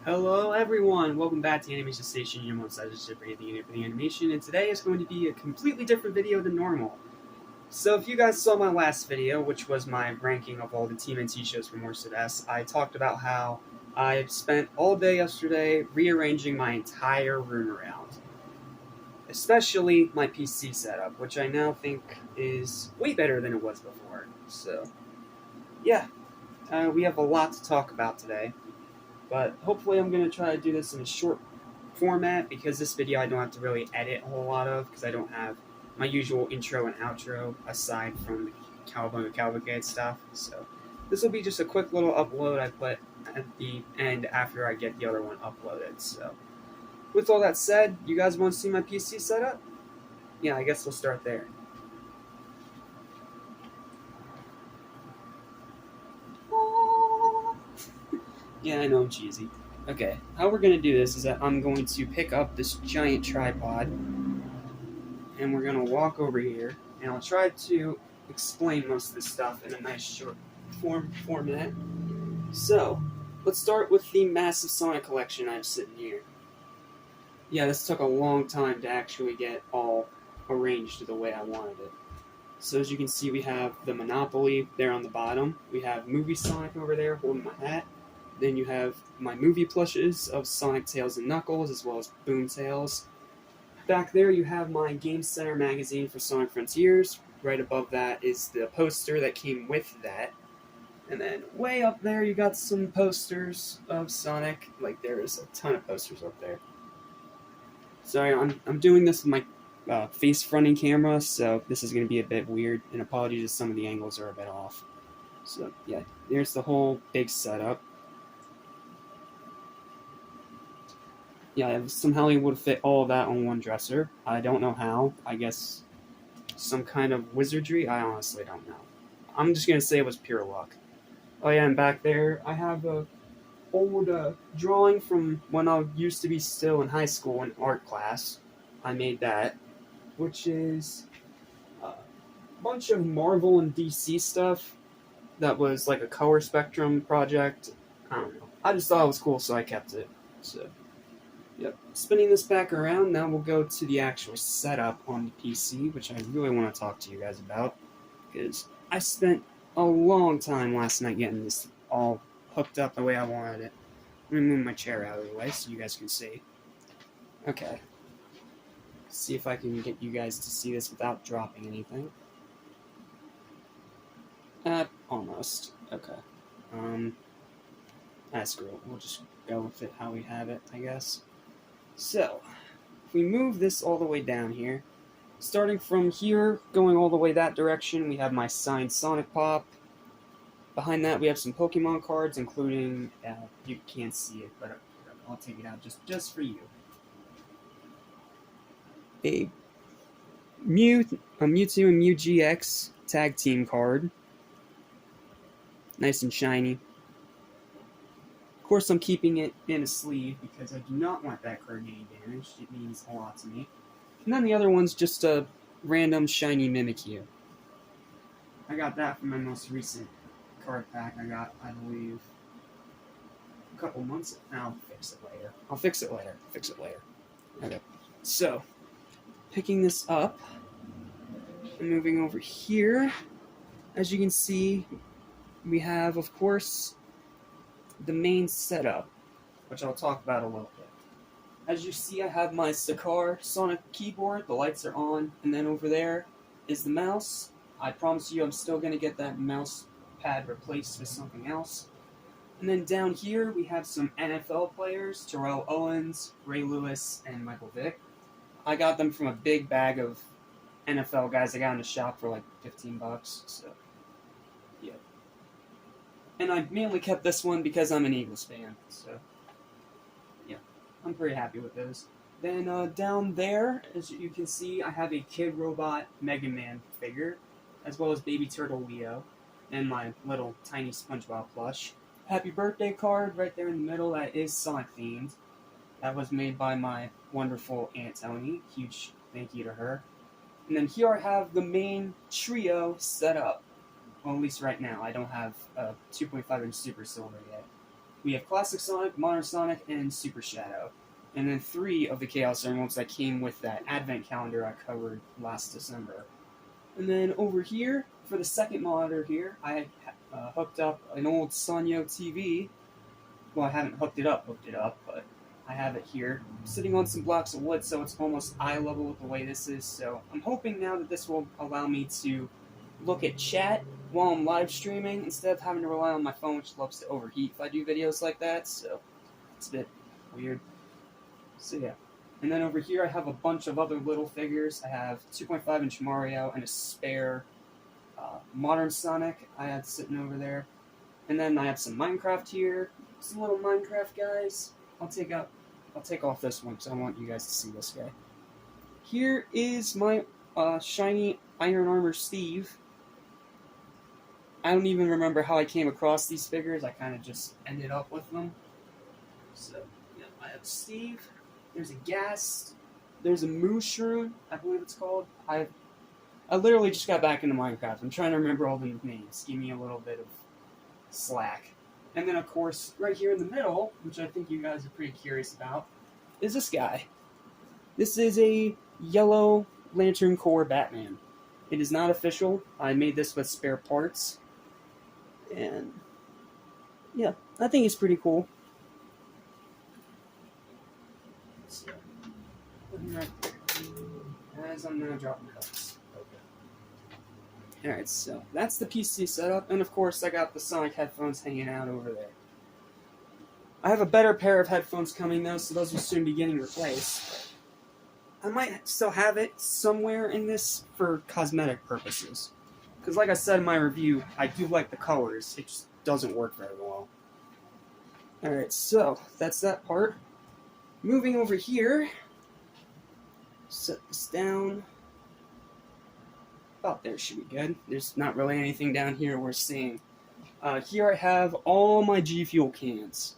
Hello everyone, welcome back to Animation Station, your most suggested for anything for the animation, and today is going to be a completely different video than normal. So if you guys saw my last video, which was my ranking of all the TMNT shows from Worst of S, I talked about how I spent all day yesterday rearranging my entire room around. Especially my PC setup, which I now think is way better than it was before. So, yeah, we have a lot to talk about today. But hopefully I'm going to try to do this in a short format because this video I don't have to really edit a whole lot of because I don't have my usual intro and outro aside from the Cowabunga Cavalcade stuff. So this will be just a quick little upload I put at the end after I get the other one uploaded. So with all that said, you guys want to see my PC setup? Yeah, I guess we'll start there. Yeah, I know I'm cheesy. Okay, how we're going to do this is that I'm going to pick up this giant tripod and we're going to walk over here and I'll try to explain most of this stuff in a nice short format. So, let's start with the massive Sonic collection I have sitting here. Yeah, this took a long time to actually get all arranged the way I wanted it. So as you can see, we have the Monopoly there on the bottom. We have Movie Sonic over there holding my hat. Then you have my movie plushes of Sonic, Tails, and Knuckles, as well as Boomtails. Back there you have my Game Center magazine for Sonic Frontiers. Right above that is the poster that came with that. And then way up there you got some posters of Sonic. Like there's a ton of posters up there. Sorry, I'm doing this with my face fronting camera, so this is going to be a bit weird. And apologies if some of the angles are a bit off. So yeah, there's the whole big setup. Yeah, I somehow able to fit all of that on one dresser. I don't know how. I guess some kind of wizardry. I honestly don't know. I'm just gonna say it was pure luck. Oh yeah, and back there I have a old drawing from when I used to be still in high school in art class. I made that, which is a bunch of Marvel and DC stuff. That was like a color spectrum project. I don't know. I just thought it was cool, so I kept it. So, yep. Spinning this back around, now we'll go to the actual setup on the PC, which I really want to talk to you guys about because I spent a long time last night getting this all hooked up the way I wanted it. I'm gonna move my chair out of the way so you guys can see. Okay. See if I can get you guys to see this without dropping anything. Almost. Okay. Screw it. We'll just go with it how we have it, I guess. So, if we move this all the way down here, starting from here, going all the way that direction, we have my signed Sonic Pop. Behind that, we have some Pokemon cards, including, you can't see it, but I'll take it out just for you. A Mewtwo and Mew GX tag team card. Nice and shiny. Of course, I'm keeping it in a sleeve because I do not want that card getting damaged. It means a lot to me. And then the other one's just a random shiny Mimikyu. I got that from my most recent card pack I got, I believe, a couple months. I'll fix it later. Okay. So, picking this up and moving over here, as you can see, we have, of course, the main setup, which I'll talk about a little bit. As you see, I have my Sakar Sonic keyboard, the lights are on, and then over there is the mouse. I promise you I'm still going to get that mouse pad replaced with something else. And then down here we have some NFL players, Terrell Owens, Ray Lewis, and Michael Vick. I got them from a big bag of NFL guys I got in the shop for like $15, so yeah. And I mainly kept this one because I'm an Eagles fan, so yeah, I'm pretty happy with those. Then down there, as you can see, I have a Kid Robot Mega Man figure, as well as Baby Turtle Leo, and my little tiny SpongeBob plush. Happy birthday card right there in the middle that is Sonic themed. That was made by my wonderful Aunt Tony. Huge thank you to her. And then here I have the main trio set up. Well, at least right now. I don't have a 2.5-inch Super Silver yet. We have Classic Sonic, Modern Sonic, and Super Shadow. And then 3 of the Chaos Emeralds that came with that advent calendar I covered last December. And then over here, for the second monitor here, I hooked up an old Sanyo TV. Well, I haven't hooked it up, but I have it here, sitting on some blocks of wood, so it's almost eye level with the way this is. So I'm hoping now that this will allow me to look at chat while I'm live streaming instead of having to rely on my phone, which loves to overheat if I do videos like that. So it's a bit weird. So yeah. And then over here I have a bunch of other little figures. I have 2.5-inch Mario and a spare Modern Sonic I had sitting over there. And then I have some Minecraft here. Some little Minecraft guys. I'll take off this one because I want you guys to see this guy. Here is my shiny Iron Armor Steve. I don't even remember how I came across these figures. I kind of just ended up with them. So, yeah, I have Steve. There's a Ghast. There's a Mushroom, I believe it's called. I literally just got back into Minecraft. I'm trying to remember all the names. Give me a little bit of slack. And then, of course, right here in the middle, which I think you guys are pretty curious about, is this guy. This is a yellow Lantern Corps Batman. It is not official. I made this with spare parts. And, yeah, I think it's pretty cool. So, right there. As I'm now dropping cuts. Okay. Alright, so that's the PC setup, and of course I got the Sonic headphones hanging out over there. I have a better pair of headphones coming though, so those will soon be getting replaced. I might still have it somewhere in this for cosmetic purposes. Because like I said in my review, I do like the colors, it just doesn't work very well. Alright, so that's that part. Moving over here, set this down. About there should be good. There's not really anything down here we're seeing. Here I have all my G Fuel cans.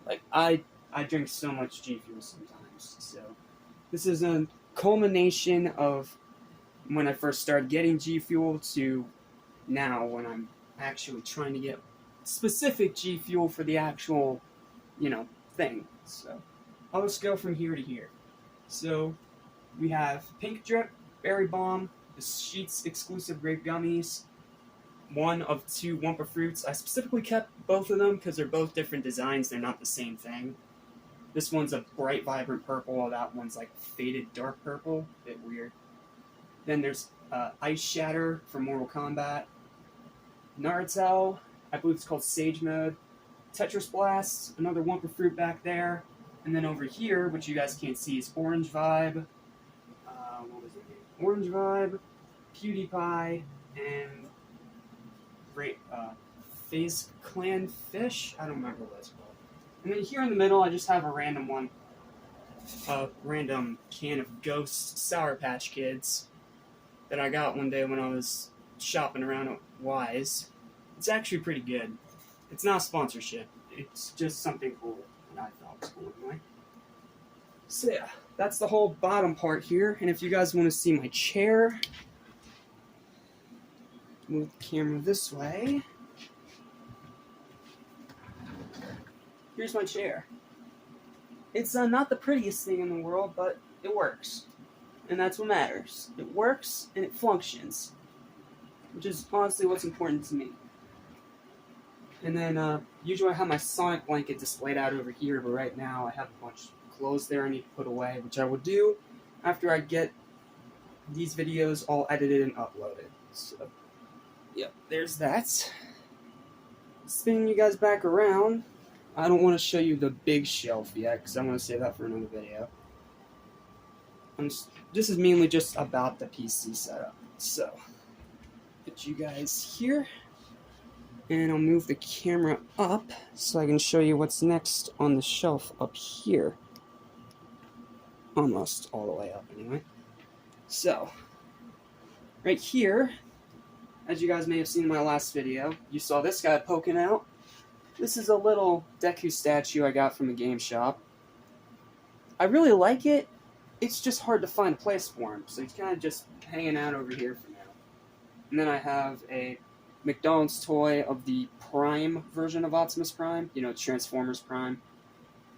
Like, I drink so much G Fuel sometimes. So, this is a culmination of when I first started getting G Fuel to now when I'm actually trying to get specific G Fuel for the actual, thing. So, I'll just go from here to here. So, we have Pink Drip, Berry Bomb, the Sheets exclusive grape gummies, one of 2 Wumpa Fruits. I specifically kept both of them because they're both different designs. They're not the same thing. This one's a bright, vibrant purple, while that one's like faded dark purple. A bit weird. Then there's Ice Shatter from Mortal Kombat. Naruto, I believe it's called Sage Mode. Tetris Blast, another Wumpa Fruit back there. And then over here, which you guys can't see, is Orange Vibe. What was it? Orange Vibe, PewDiePie, and FaZe Clan Fish? I don't remember what it's called. And then here in the middle, I just have a random one. A random can of Ghost Sour Patch Kids that I got one day when I was shopping around at Wise. It's actually pretty good. It's not a sponsorship. It's just something cool that I thought was cool anyway. So yeah, that's the whole bottom part here. And if you guys want to see my chair, move the camera this way. Here's my chair. It's not the prettiest thing in the world, but it works. And that's what matters. It works and it functions. Which is honestly what's important to me. And then, usually I have my Sonic blanket displayed out over here, but right now I have a bunch of clothes there I need to put away, which I will do after I get these videos all edited and uploaded. So, yep, there's that. Spinning you guys back around, I don't want to show you the big shelf yet, because I'm going to save that for another video. This is mainly just about the PC setup. So, put you guys here. And I'll move the camera up so I can show you what's next on the shelf up here. Almost all the way up, anyway. So, right here, as you guys may have seen in my last video, you saw this guy poking out. This is a little Deku statue I got from the game shop. I really like it. It's just hard to find a place for him, so he's kind of just hanging out over here for now. And then I have a McDonald's toy of the Prime version of Optimus Prime, Transformers Prime.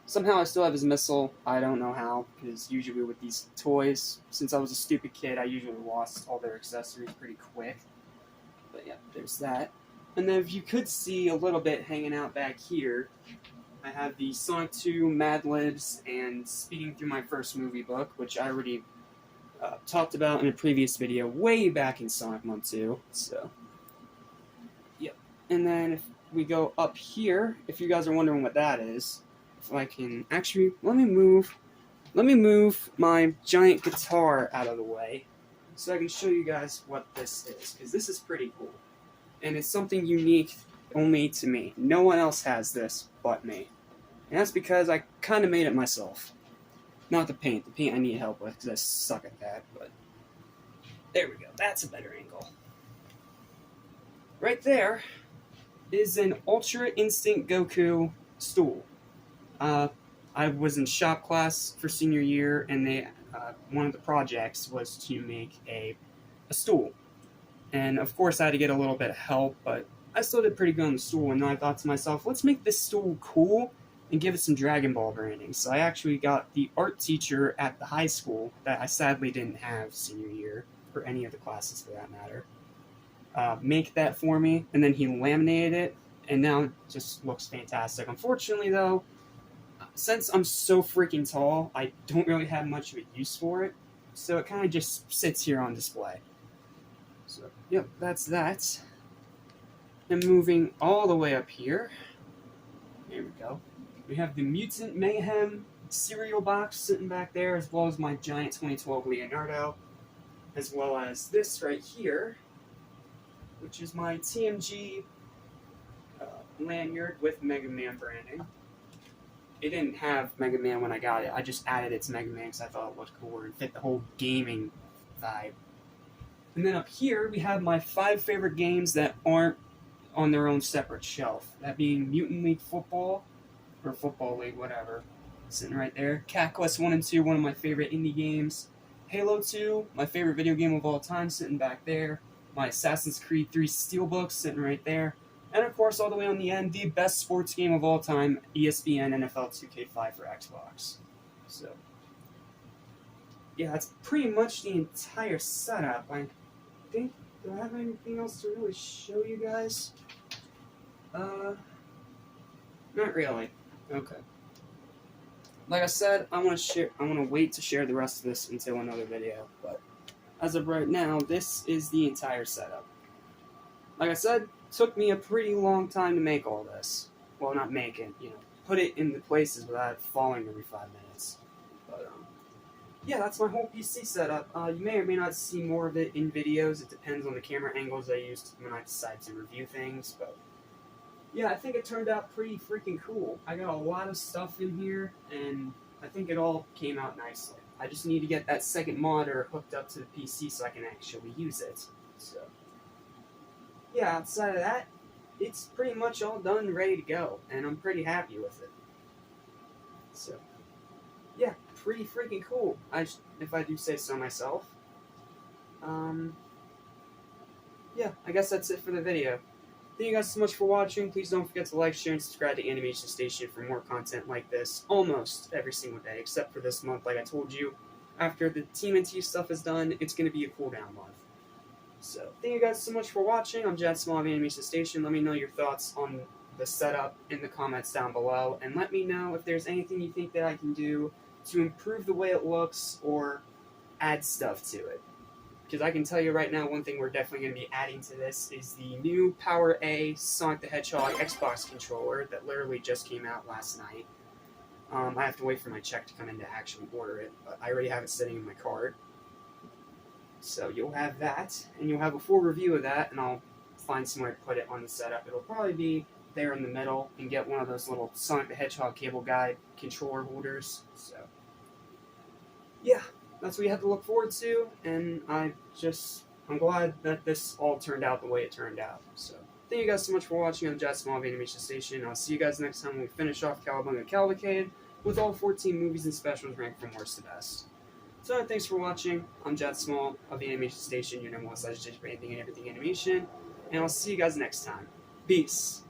Somehow I still have his missile. I don't know how, because usually with these toys, since I was a stupid kid, I usually lost all their accessories pretty quick. But yeah, there's that. And then if you could see a little bit hanging out back here, I have the Sonic 2 Mad Libs and Speeding Through My First Movie book, which I already talked about in a previous video way back in Sonic Month 2. So, yep. And then if we go up here, if you guys are wondering what that is, if I can actually, let me move my giant guitar out of the way so I can show you guys what this is, because this is pretty cool. And it's something unique only to me. No one else has this but me. And that's because I kind of made it myself. Not the paint. The paint I need help with because I suck at that, but there we go. That's a better angle. Right there is an Ultra Instinct Goku stool. I was in shop class for senior year, and they one of the projects was to make a stool. And of course I had to get a little bit of help, but I still did pretty good on the stool, and then I thought to myself, let's make this stool cool and give it some Dragon Ball branding. So I actually got the art teacher at the high school that I sadly didn't have senior year, or any of the classes for that matter, make that for me, and then he laminated it, and now it just looks fantastic. Unfortunately though, since I'm so freaking tall, I don't really have much of a use for it, so it kind of just sits here on display. So, yep, that's that. And moving all the way up here, there we go. We have the Mutant Mayhem cereal box sitting back there, as well as my giant 2012 Leonardo, as well as this right here, which is my TMG lanyard with Mega Man branding. It didn't have Mega Man when I got it. I just added it to Mega Man because I thought it looked cooler and fit the whole gaming vibe. And then up here, we have my 5 favorite games that aren't on their own separate shelf. That being Mutant League Football, or Football League, whatever. Sitting right there. Cat Quest 1 and 2, one of my favorite indie games. Halo 2, my favorite video game of all time, sitting back there. My Assassin's Creed 3 Steelbook, sitting right there. And of course, all the way on the end, the best sports game of all time, ESPN NFL 2K5 for Xbox. So, yeah, that's pretty much the entire setup. I think, do I have anything else to really show you guys? Not really. Okay. Like I said, I want to wait to share the rest of this until another video, but as of right now, this is the entire setup. Like I said, took me a pretty long time to make all this. Well, not make it, put it in the places without it falling every 5 minutes. But, yeah, that's my whole PC setup. You may or may not see more of it in videos. It depends on the camera angles I use when I decide to review things, but yeah, I think it turned out pretty freaking cool. I got a lot of stuff in here, and I think it all came out nicely. I just need to get that second monitor hooked up to the PC so I can actually use it. So, yeah, outside of that, it's pretty much all done and ready to go, and I'm pretty happy with it. So, yeah, pretty freaking cool, if I do say so myself. Yeah, I guess that's it for the video. Thank you guys so much for watching. Please don't forget to like, share, and subscribe to Animation Station for more content like this almost every single day, except for this month, like I told you. After the TMNT stuff is done, it's going to be a cooldown month. So, thank you guys so much for watching. I'm Jad Small of Animation Station. Let me know your thoughts on the setup in the comments down below, and let me know if there's anything you think that I can do to improve the way it looks or add stuff to it. Because I can tell you right now, one thing we're definitely going to be adding to this is the new Power A Sonic the Hedgehog Xbox controller that literally just came out last night. I have to wait for my check to come in to actually order it, but I already have it sitting in my cart. So you'll have that, and you'll have a full review of that, and I'll find somewhere to put it on the setup. It'll probably be there in the middle, and get one of those little Sonic the Hedgehog cable guide controller holders. So, yeah. That's what you have to look forward to, and I'm glad that this all turned out the way it turned out. So, thank you guys so much for watching. I'm Jad Small of Animation Station. I'll see you guys next time when we finish off Cowabunga Cavalcade with all 14 movies and specials ranked from worst to best. So, thanks for watching. I'm Jad Small of the Animation Station, your number one suggestion for anything and everything animation. and I'll see you guys next time. Peace.